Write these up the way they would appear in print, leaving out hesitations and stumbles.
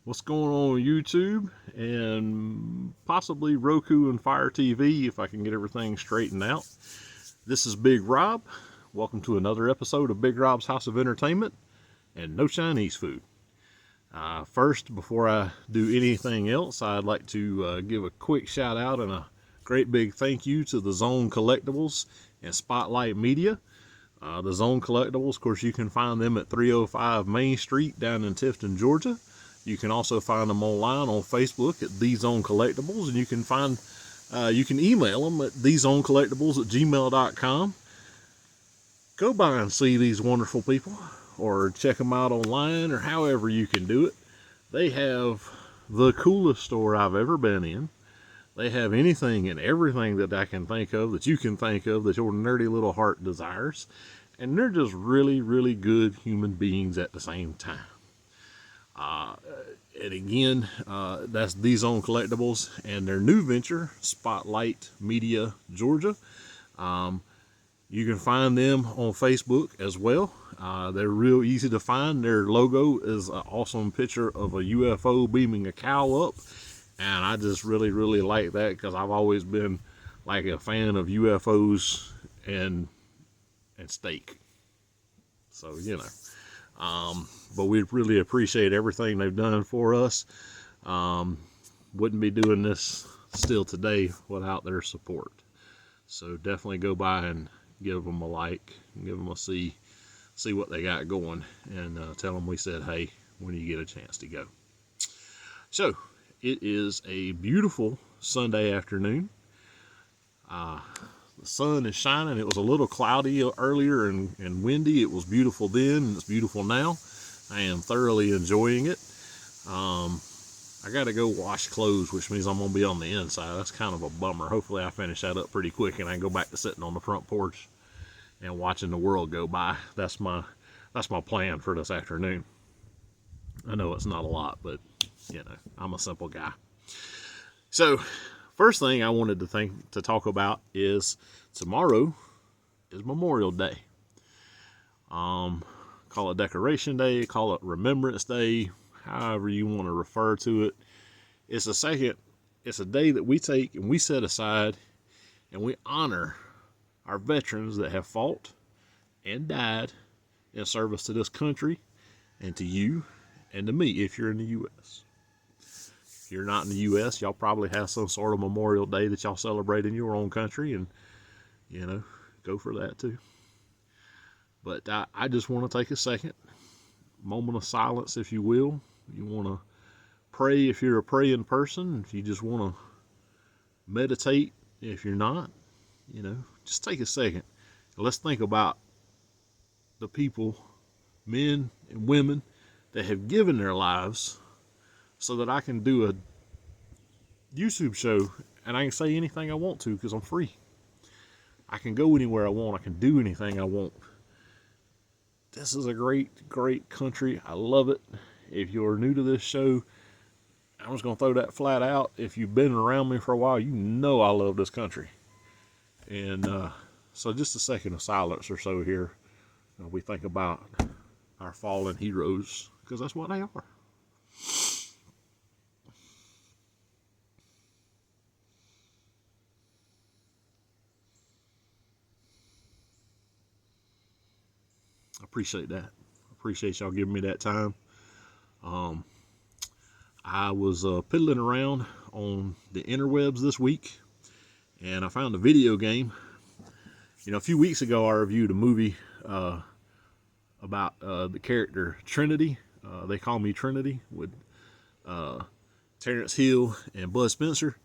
What's going on YouTube and possibly Roku and FireTV if I can get everything straightened out. This is Big Rob. Welcome to another episode of Big Rob's House of Entertainment and No Chinese Food. First, before I do anything else, I'd like to give a quick shout out and a great big thank you to the Zone Collectables and Spotlight Media. The Zone Collectables, of course, you can find them at 305 Main Street down in Tifton, Georgia. You can also find them online on Facebook at The Zone Collectables, and you can email them at thezonecollectables@gmail.com. Go by and see these wonderful people, or check them out online, or however you can do it. They have the coolest store I've ever been in. They have anything and everything that I can think of, that you can think of, that your nerdy little heart desires. And they're just really, really good human beings at the same time. And again, that's The Zone Collectables and their new venture, Spotlight Media Georgia. You can find them on Facebook as well. They're real easy to find. Their logo is an awesome picture of a UFO beaming a cow up. And I just really, really like that because I've always been like a fan of UFOs and steak. So, you know. But we really appreciate everything they've done for us. Wouldn't be doing this still today without their support. So definitely go by and give them a like, give them a see what they got going, and tell them we said hey when you get a chance to go. So it is a beautiful Sunday afternoon. The sun is shining. It was a little cloudy earlier and windy. It was beautiful then, and it's beautiful now. I am thoroughly enjoying it. I got to go wash clothes, which means I'm going to be on the inside. That's kind of a bummer. Hopefully I finish that up pretty quick and I can go back to sitting on the front porch and watching the world go by. That's my plan for this afternoon. I know it's not a lot, but you know, I'm a simple guy. So first thing I wanted to talk about is tomorrow is Memorial Day. Call it Decoration Day, call it Remembrance Day, however you want to refer to it. It's a day that we take and we set aside and we honor our veterans that have fought and died in service to this country and to you and to me if you're in the U.S. If you're not in the U.S., y'all probably have some sort of Memorial Day that y'all celebrate in your own country, and you know, go for that too. But I just want to take a second, moment of silence, if you will. You want to pray if you're a praying person. If you just want to meditate, if you're not, you know, just take a second. Let's think about the people, men and women, that have given their lives so that I can do a YouTube show and I can say anything I want to because I'm free. I can go anywhere I want. I can do anything I want. This is a great, great country. I love it. If you're new to this show, I'm just going to throw that flat out. If you've been around me for a while, you know I love this country. And so just a second of silence or so here. We think about our fallen heroes, because that's what they are. I appreciate that. I appreciate y'all giving me that time. I was piddling around on the interwebs this week, and I found a video game. You know, a few weeks ago I reviewed a movie about the character Trinity. They Call Me Trinity, with Terrence Hill and Bud Spencer.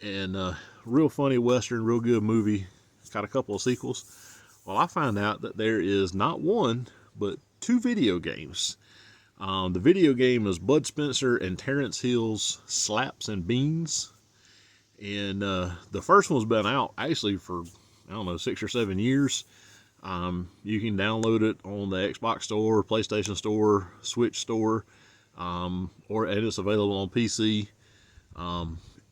And real funny Western, real good movie. It's got a couple of sequels. Well, I found out that there is not one, but two video games. The video game is Bud Spencer and Terrence Hill's Slaps and Beans. And the first one's been out actually for, I don't know, 6 or 7 years. You can download it on the Xbox Store, PlayStation Store, Switch Store, and it's available on PC.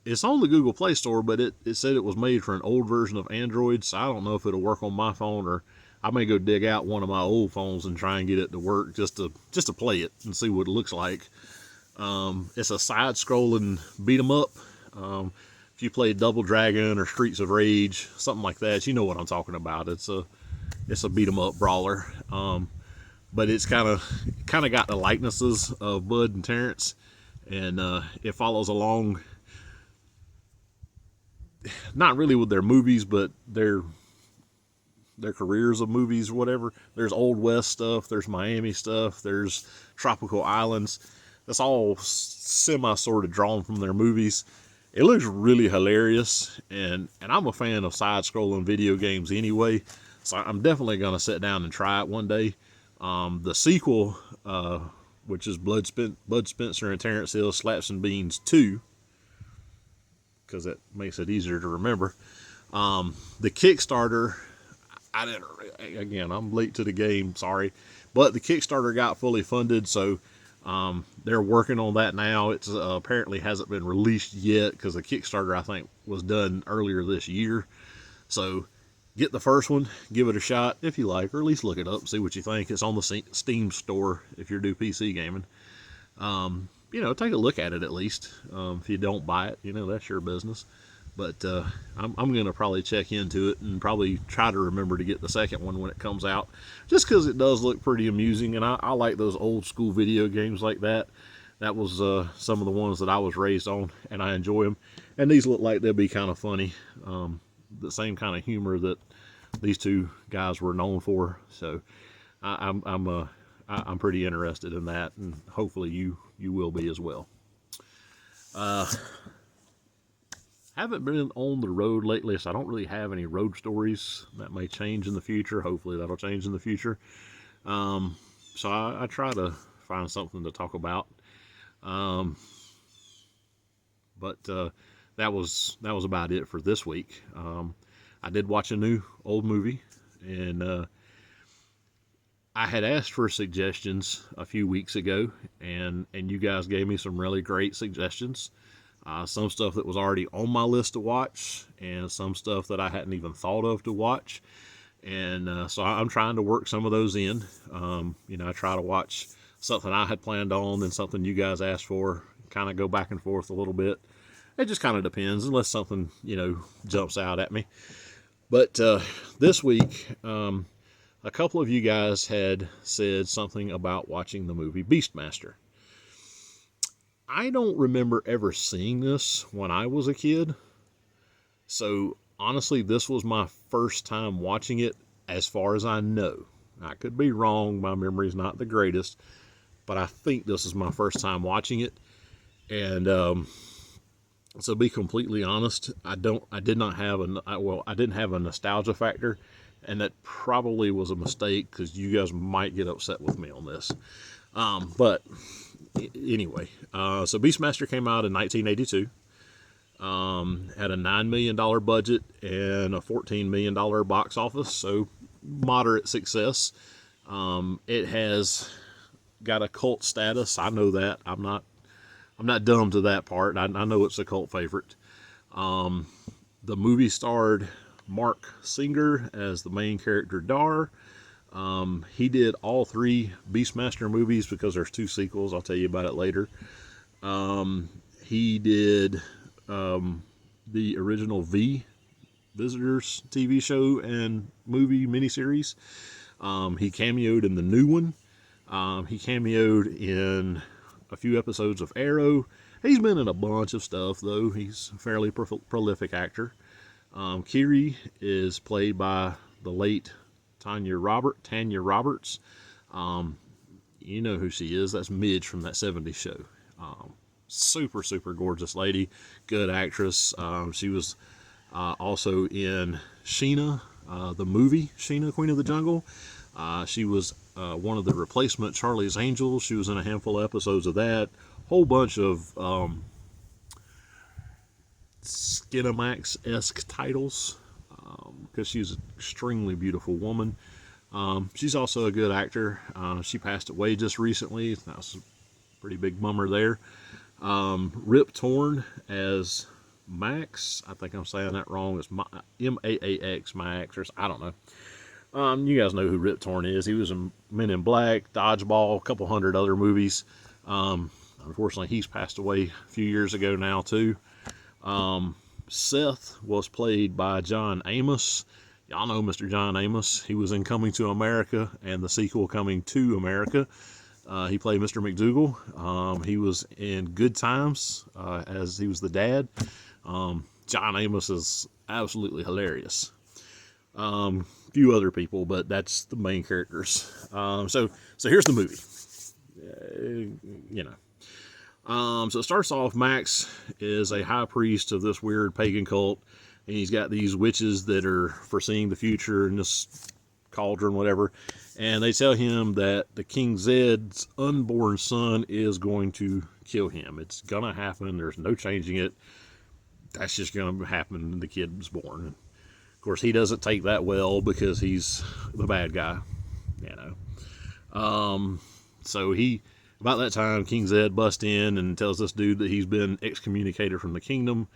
It's on the Google Play Store, but it said it was made for an old version of Android, so I don't know if it'll work on my phone, or I may go dig out one of my old phones and try and get it to work just to play it and see what it looks like. It's a side-scrolling beat 'em up. If you play Double Dragon or Streets of Rage, something like that, you know what I'm talking about. It's a beat 'em up brawler. But it's kind of got the likenesses of Bud and Terrence, and it follows along, not really with their movies, but their careers of movies, whatever. There's Old West stuff, there's Miami stuff, there's tropical islands. That's all semi sort of drawn from their movies. It looks really hilarious, and I'm a fan of side-scrolling video games anyway, so I'm definitely going to sit down and try it one day. The sequel, which is Bud Spencer and Terrence Hill Slaps and Beans 2, because that makes it easier to remember. The Kickstarter, I'm late to the game, sorry, but the Kickstarter got fully funded, so they're working on that now. It's apparently hasn't been released yet, because the Kickstarter, I think, was done earlier this year. So get the first one, give it a shot if you like, or at least look it up, see what you think. It's on the Steam store if you're new PC gaming. Take a look at it at least. If you don't buy it, that's your business. But I'm going to probably check into it and probably try to remember to get the second one when it comes out, just because it does look pretty amusing, and I like those old school video games like that. That was some of the ones that I was raised on, and I enjoy them. And these look like they'll be kind of funny. The same kind of humor that these two guys were known for. So I'm pretty interested in that, and hopefully you will be as well. Haven't been on the road lately, so I don't really have any road stories. That may change in the future. Hopefully that'll change in the future. So I try to find something to talk about. But that was about it for this week. I did watch a new old movie, and I had asked for suggestions a few weeks ago, and you guys gave me some really great suggestions. Some stuff that was already on my list to watch, and some stuff that I hadn't even thought of to watch. And so I'm trying to work some of those in. I try to watch something I had planned on and something you guys asked for, kind of go back and forth a little bit. It just kind of depends, unless something, jumps out at me. But this week, a couple of you guys had said something about watching the movie Beastmaster. I don't remember ever seeing this when I was a kid. So honestly, this was my first time watching it, as far as I know. I could be wrong. My memory's not the greatest, but I think this is my first time watching it. And so to be completely honest, I didn't have a nostalgia factor, and that probably was a mistake, because you guys might get upset with me on this. But anyway, so Beastmaster came out in 1982. Had a $9 million budget and a $14 million box office, so moderate success. It has got a cult status. I know that. I'm not dumb to that part. I know it's a cult favorite. The movie starred Mark Singer as the main character Dar. He did all three Beastmaster movies, because there's 2 sequels. I'll tell you about it later. He did the original Visitors TV show and movie miniseries. He cameoed in the new one. He cameoed in a few episodes of Arrow. He's been in a bunch of stuff, though. He's a fairly prolific actor. Kiri is played by the late Tanya Roberts. You know who she is. That's Midge from that 70s show. Super, super gorgeous lady. Good actress. She was also in Sheena, the movie Sheena, Queen of the Jungle. She was one of the replacement Charlie's Angels. She was in a handful of episodes of that. Whole bunch of Skinamax-esque titles, because she's an extremely beautiful woman. She's also a good actor. She passed away just recently. That was a pretty big bummer there. Rip Torn as Max. I think I'm saying that wrong. It's M-A-A-X, Max, or I don't know. You guys know who Rip Torn is. He was in Men in Black, Dodgeball, a couple hundred other movies. Unfortunately, he's passed away a few years ago now too. Seth was played by John Amos. Y'all know Mr. John Amos. He was in Coming to America and the sequel Coming to America. He played Mr. McDougal. He was in Good Times as he was the dad. John Amos is absolutely hilarious. Few other people, but that's the main characters. So here's the movie. So it starts off, Max is a high priest of this weird pagan cult, and he's got these witches that are foreseeing the future in this cauldron, whatever, and they tell him that the King Zed's unborn son is going to kill him. It's gonna happen. There's no changing it. That's just gonna happen. And the kid was born. Of course, he doesn't take that well because he's the bad guy, So about that time, King Zed busts in and tells this dude that he's been excommunicated from the kingdom.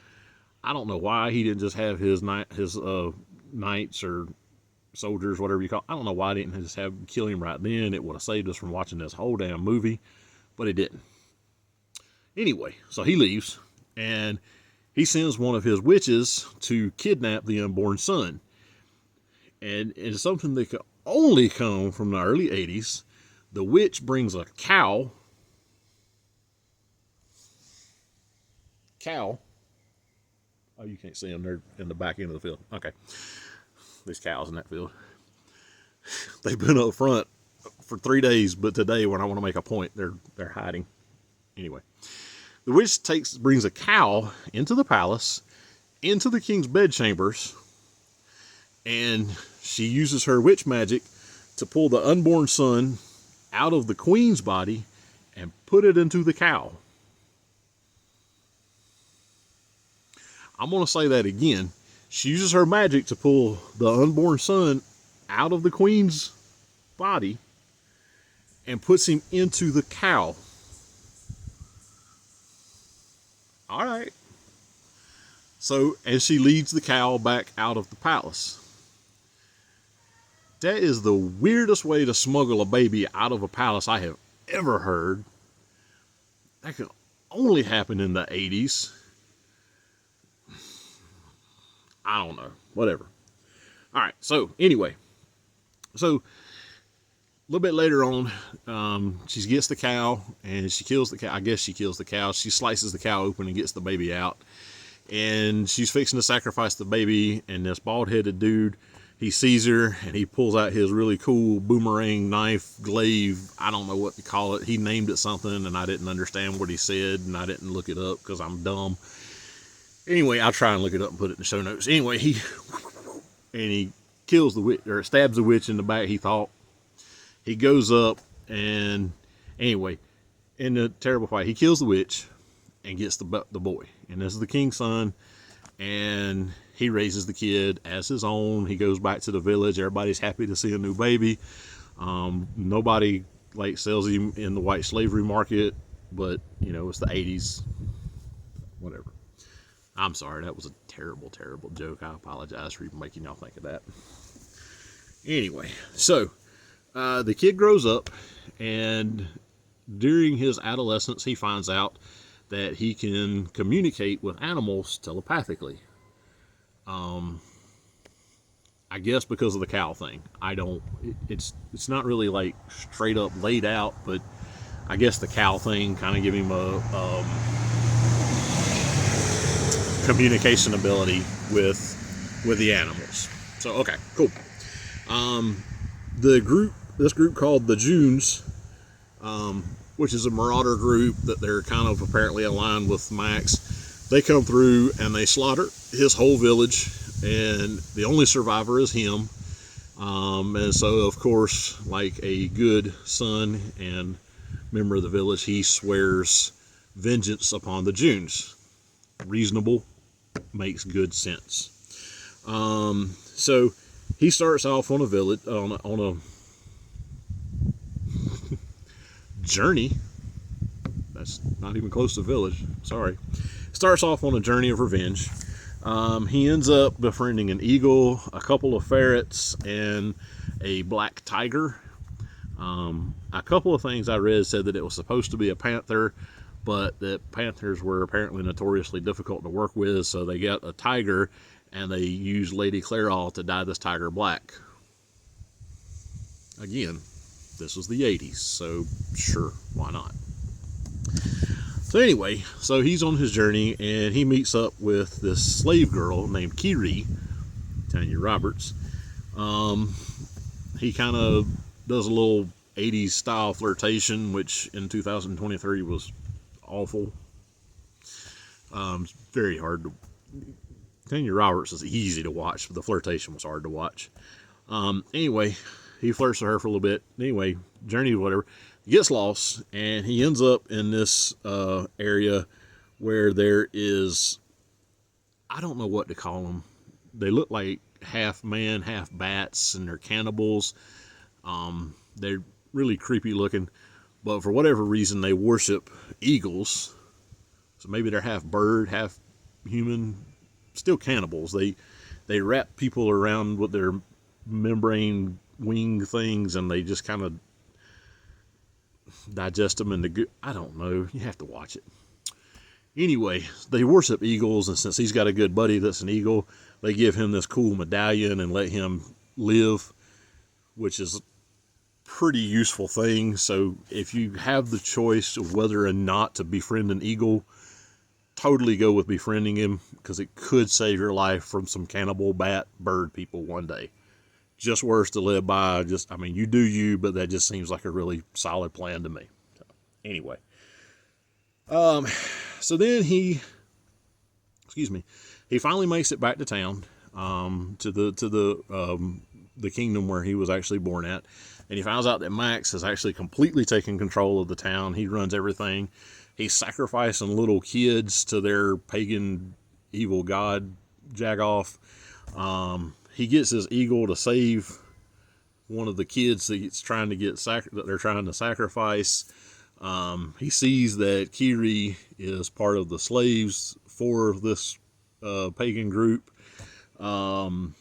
I don't know why he didn't just have his knights or soldiers, whatever you call it. I don't know why he didn't just have kill him right then. It would have saved us from watching this whole damn movie, but he didn't. Anyway, so he leaves, and he sends one of his witches to kidnap the unborn son. And it's something that could only come from the early 80s. The witch brings a cow. Oh, you can't see them. They're in the back end of the field. Okay. There's cows in that field. They've been up front for 3 days, but today when I want to make a point, they're hiding. Anyway, the witch brings a cow into the palace, into the king's bedchambers, and she uses her witch magic to pull the unborn son out of the queen's body and put it into the cow. I'm going to say that again. She uses her magic to pull the unborn son out of the queen's body and puts him into the cow. All right. So, and she leads the cow back out of the palace. That is the weirdest way to smuggle a baby out of a palace I have ever heard. That could only happen in the 80s. I don't know. Whatever. All right. So, anyway. So, a little bit later on, she gets the cow and she kills the cow. I guess she kills the cow. She slices the cow open and gets the baby out. And she's fixing to sacrifice the baby. And this bald-headed dude, he sees her and he pulls out his really cool boomerang knife glaive. I don't know what to call it. He named it something and I didn't understand what he said and I didn't look it up because I'm dumb. Anyway, I'll try and look it up and put it in the show notes. Anyway, he kills the witch, or stabs the witch in the back, he thought. He goes up and anyway, in the terrible fight, he kills the witch and gets the boy. And this is the king's son. And he raises the kid as his own. He goes back to the village. Everybody's happy to see a new baby. Nobody sells him in the white slavery market, but it's the 80s. Whatever. I'm sorry, that was a terrible, terrible joke. I apologize for even making y'all think of that. Anyway, so the kid grows up, and during his adolescence, he finds out that he can communicate with animals telepathically. I guess because of the cow thing. It's not really straight up laid out, but I guess the cow thing kind of give him a communication ability with the animals. So, okay, cool. This group called the Junes, which is a marauder group that they're kind of apparently aligned with Max. They come through and they slaughter his whole village, and the only survivor is him. And so, of course, like a good son and member of the village, he swears vengeance upon the Junes. Reasonable, makes good sense. So he starts off on a village on a journey. That's not even close to village. Sorry. Starts off on a journey of revenge. He ends up befriending an eagle, a couple of ferrets, and a black tiger. A couple of things I read said that it was supposed to be a panther, but the panthers were apparently notoriously difficult to work with, so they got a tiger, and they used Lady Clairol to dye this tiger black. Again, this was the 80s, so sure, why not? So anyway, so he's on his journey, and he meets up with this slave girl named Kiri, Tanya Roberts. He kind of does a little 80s style flirtation, which in 2023 was awful. It's very hard to. Tanya Roberts is easy to watch, but the flirtation was hard to watch. Anyway, he flirts with her for a little bit. Anyway, journey, whatever. He gets lost, and he ends up in this area where there is, I don't know what to call them. They look like half man, half bats, and they're cannibals. They're really creepy looking, but for whatever reason, they worship eagles. So maybe they're half bird, half human, still cannibals. They wrap people around with their membrane wing things, and they just kind of digest them into, I don't know, you have to watch it. Anyway, they worship eagles, and since he's got a good buddy that's an eagle, they give him this cool medallion and let him live, which is a pretty useful thing. So if you have the choice of whether or not to befriend an eagle, totally go with befriending him, because it could save your life from some cannibal bat bird people one day. Just worse to live by. I mean, you do you, but that just seems like a really solid plan to me. So, anyway. So then he finally makes it back to town, to the kingdom where he was actually born at. And he finds out that Max has actually completely taken control of the town. He runs everything. He's sacrificing little kids to their pagan evil god Jagoff. He gets his eagle to save one of the kids that he's trying to that they're trying to sacrifice. He sees that Kiri is part of the slaves for this pagan group. And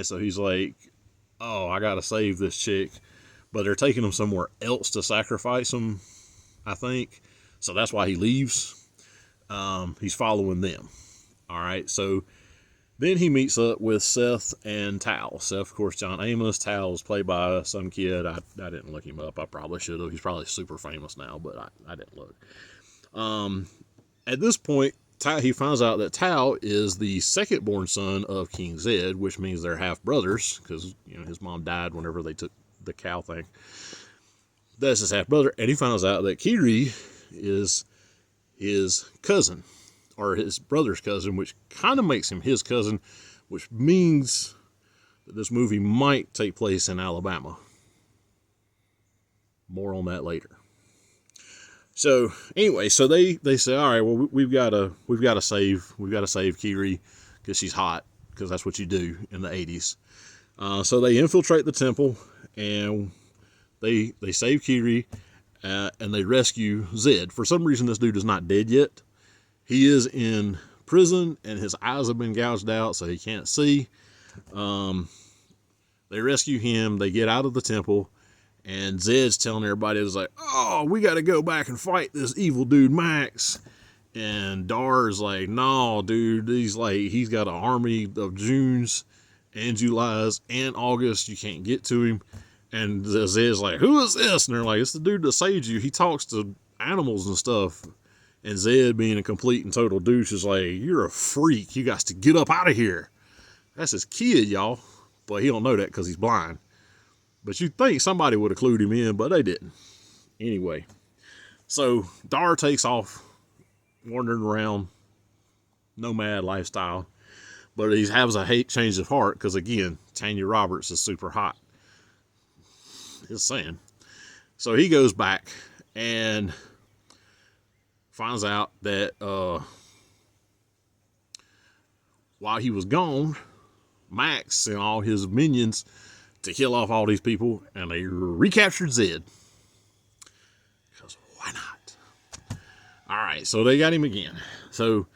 so he's like, oh, I got to save this chick. But they're taking him somewhere else to sacrifice him, I think. So that's why he leaves. He's following them. All right. So then he meets up with Seth and Tal. Seth, of course, John Amos. Tal is played by some kid. I didn't look him up. I probably should have. He's probably super famous now, but I didn't look. At this point, he finds out that Tal is the second born son of King Zed, which means they're half brothers, because his mom died whenever they took the cow thing. That's his half brother, and he finds out that Kiri is his cousin, or his brother's cousin, which kind of makes him his cousin, which means that this movie might take place in Alabama. More on that later. So anyway, so they say, all right, well, we've got to save Kiri, because she's hot, because that's what you do in the 80s. So they infiltrate the temple, and they save Kiri, and they rescue Zed. For some reason, this dude is not dead yet. He is in prison, and his eyes have been gouged out, so he can't see. They rescue him. They get out of the temple, and Zed's telling everybody, it's like, oh, we got to go back and fight this evil dude, Max. And Dar's like, no, dude. He's got an army of Junes and Julys and August. You can't get to him. And Zed's like, who is this? And they're like, it's the dude that saved you. He talks to animals and stuff. And Zed, being a complete and total douche, is like, you're a freak. You got to get up out of here. That's his kid, y'all. But he don't know that because he's blind. But you'd think somebody would have clued him in, but they didn't. Anyway, so Dar takes off, wandering around, nomad lifestyle. But he has a change of heart because, again, Tanya Roberts is super hot. Just saying. So he goes back and finds out that while he was gone, Max sent all his minions to kill off all these people, and they recaptured Zed. Because why not? All right, so they got him again. So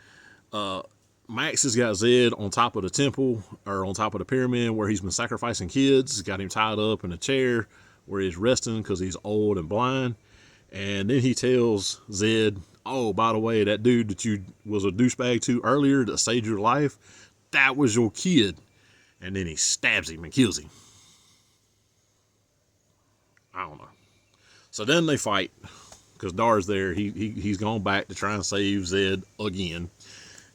Max has got Zed on top of the temple, or on top of the pyramid where he's been sacrificing kids. He's got him tied up in a chair where he's resting because he's old and blind. And then he tells Zed, oh, by the way, that dude that you was a douchebag to earlier that saved your life, that was your kid. And then he stabs him and kills him. I don't know. So then they fight, because Dar's there. He's gone back to try and save Zed again.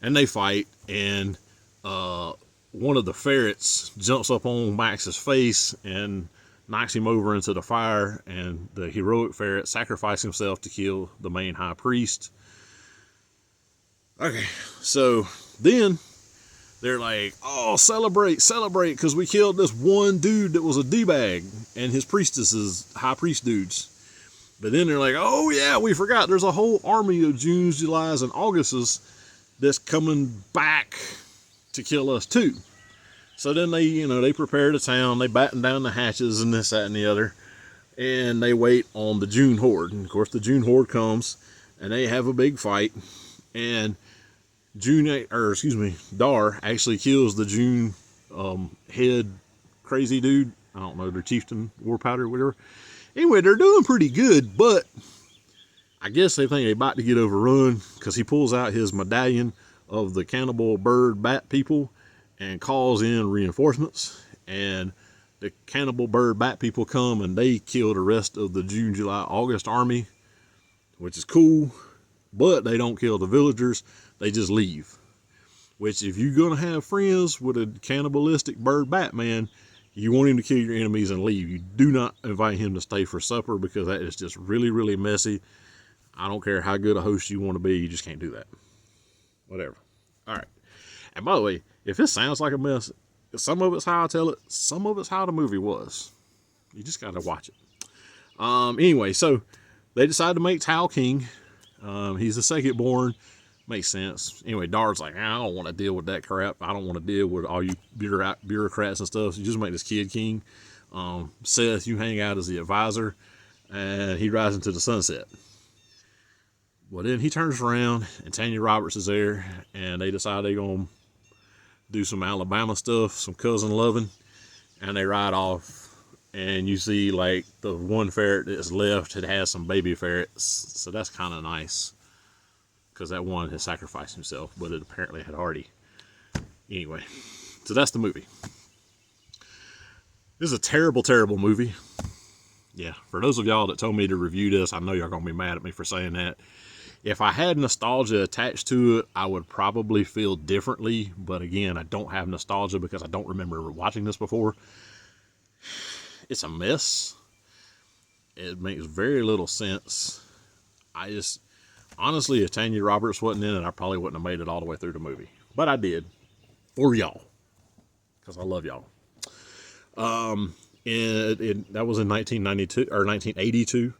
And they fight, and one of the ferrets jumps up on Max's face and knocks him over into the fire, and the heroic ferret sacrifices himself to kill the main high priest. Okay, so then they're like, oh, celebrate, because we killed this one dude that was a D-bag, and his priestesses, high priest dudes. But then they're like, oh yeah, we forgot, there's a whole army of Junes, Julys, and Augusts that's coming back to kill us too. So then they prepare the town, they batten down the hatches and this, that, and the other, and they wait on the June horde. And of course the June horde comes, and they have a big fight, and Dar actually kills the June head crazy dude. I don't know, their chieftain, war powder, whatever. Anyway, they're doing pretty good, but I guess they think they're about to get overrun, because he pulls out his medallion of the cannibal bird bat people and calls in reinforcements, and the cannibal bird bat people come and they kill the rest of the June, July, August army, which is cool, but they don't kill the villagers. They just leave. Which, if you're going to have friends with a cannibalistic bird bat man, you want him to kill your enemies and leave. You do not invite him to stay for supper, because that is just really, really messy. I don't care how good a host you want to be, you just can't do that. Whatever. All right. And by the way, if it sounds like a mess, some of it's how I tell it, some of it's how the movie was. You just got to watch it. Anyway, so they decide to make Tao king. He's the second born. Makes sense. Anyway, Dar's like, I don't want to deal with that crap. I don't want to deal with all you bureaucrats and stuff. So you just make this kid king. Seth, you hang out as the advisor, and he rides into the sunset. Well, then he turns around, and Tanya Roberts is there, and they decide they're going to do some Alabama stuff, some cousin loving, and they ride off. And you see, like, the one ferret that's left, it has some baby ferrets, so that's kind of nice, because that one has sacrificed himself, but it apparently had already. Anyway, so that's the movie. This is a terrible, terrible movie. Yeah, for those of y'all that told me to review this, I know y'all going to be mad at me for saying that. If I had nostalgia attached to it, I would probably feel differently. But again, I don't have nostalgia because I don't remember watching this before. It's a mess. It makes very little sense. Honestly, if Tanya Roberts wasn't in it, I probably wouldn't have made it all the way through the movie. But I did. For y'all. Because I love y'all. And that was in 1992 or 1982.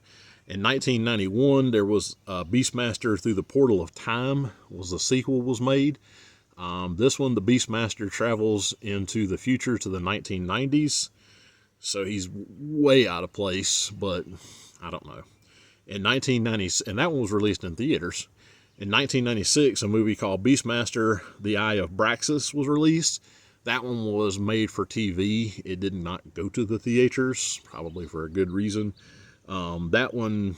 In 1991, there was Beastmaster Through the Portal of Time. The sequel was made. This one, the Beastmaster travels into the future to the 1990s. So he's way out of place, but I don't know. In 1990, and that one was released in theaters. In 1996, a movie called Beastmaster: The Eye of Braxis was released. That one was made for TV. It did not go to the theaters, probably for a good reason. That one,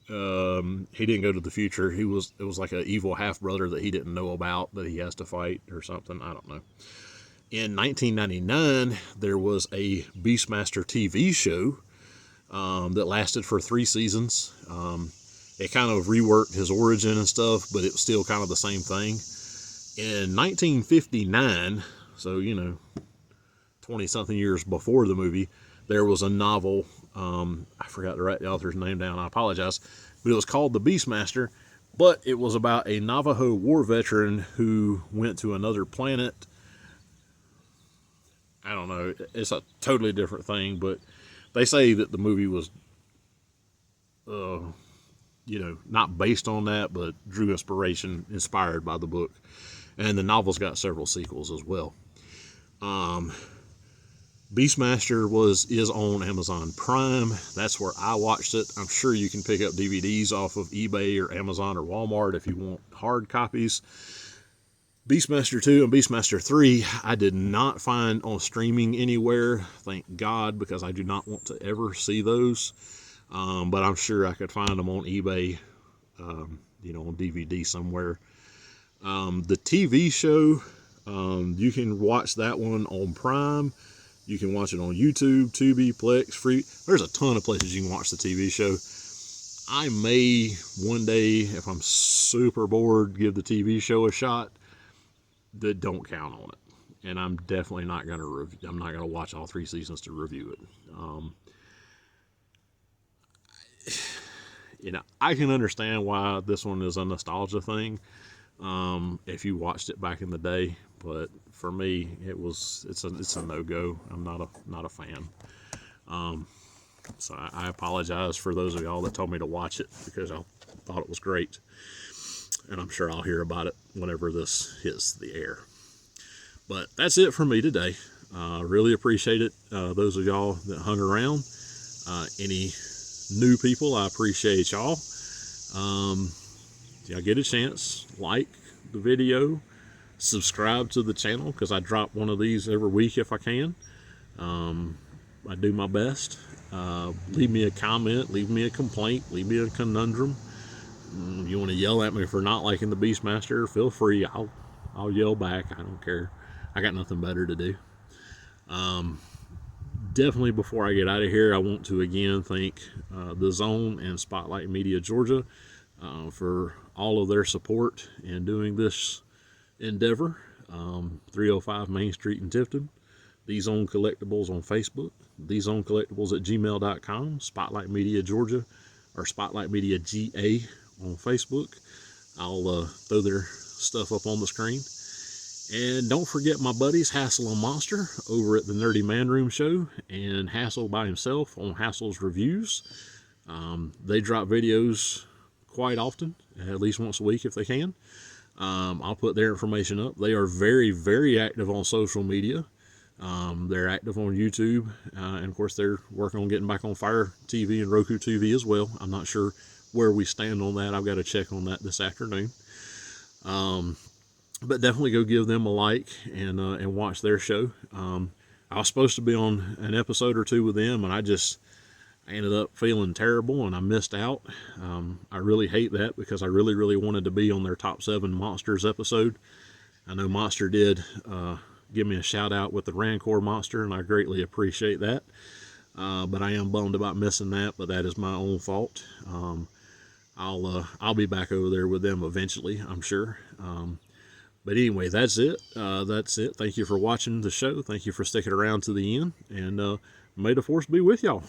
he didn't go to the future. It was like an evil half brother that he didn't know about that he has to fight or something. I don't know. In 1999, there was a Beastmaster TV show that lasted for 3 seasons. It kind of reworked his origin and stuff, but it was still kind of the same thing. In 1959, so 20-something years before the movie, there was a novel. I forgot to write the author's name down. I apologize. But it was called The Beastmaster. But it was about a Navajo war veteran who went to another planet. I don't know. It's a totally different thing. But they say that the movie was, not based on that, but drew inspired by the book. And the novel's got several sequels as well. Beastmaster is on Amazon Prime. That's where I watched it. I'm sure you can pick up DVDs off of eBay or Amazon or Walmart if you want hard copies. Beastmaster 2 and Beastmaster 3, I did not find on streaming anywhere. Thank God, because I do not want to ever see those. But I'm sure I could find them on eBay, you know, on DVD somewhere. The TV show, you can watch that one on Prime. You can watch it on YouTube, Tubi, Plex, Free. There's a ton of places you can watch the TV show. I may one day, if I'm super bored, give the TV show a shot. That don't count on it. And I'm definitely not going to review. I'm not going to watch all 3 seasons to review it. You know, I can understand why this one is a nostalgia thing. If you watched it back in the day, but for me, it's a no-go. I'm not a fan. So I apologize for those of y'all that told me to watch it, because I thought it was great, and I'm sure I'll hear about it whenever this hits the air. But that's it for me today. Really appreciate it. Those of y'all that hung around, any new people, I appreciate y'all. Y'all get a chance, like the video, subscribe to the channel, because I drop one of these every week if I can. I do my best. Leave me a comment, leave me a complaint, leave me a conundrum. If you want to yell at me for not liking the Beastmaster, feel free. I'll yell back. I don't care. I got nothing better to do. Definitely, before I get out of here, I want to again thank the Zone and Spotlight Media Georgia for all of their support in doing this endeavor. 305 Main Street in Tifton. The Zone Collectables on Facebook. The Zone Collectables at gmail.com. Spotlight Media Georgia, or Spotlight Media GA on Facebook. I'll throw their stuff up on the screen. And don't forget my buddies Hassel and Monster over at the Nerdy Man Room Show, and Hassel by himself on Hassel's Reviews. They drop videos quite often, at least once a week if they can. I'll put their information up. They are very, very active on social media. They're active on YouTube, and of course they're working on getting back on FireTV and Roku TV as well. I'm not sure where we stand on that. I've got to check on that this afternoon. But definitely go give them a like and watch their show. I was supposed to be on an episode or 2 with them, and I ended up feeling terrible, and I missed out. I really hate that, because I really, really wanted to be on their Top 7 Monsters episode. I know Monster did give me a shout out with the Rancor Monster, and I greatly appreciate that. But I am bummed about missing that, but that is my own fault. I'll be back over there with them eventually, I'm sure. But anyway, that's it. Thank you for watching the show. Thank you for sticking around to the end, and may the force be with y'all.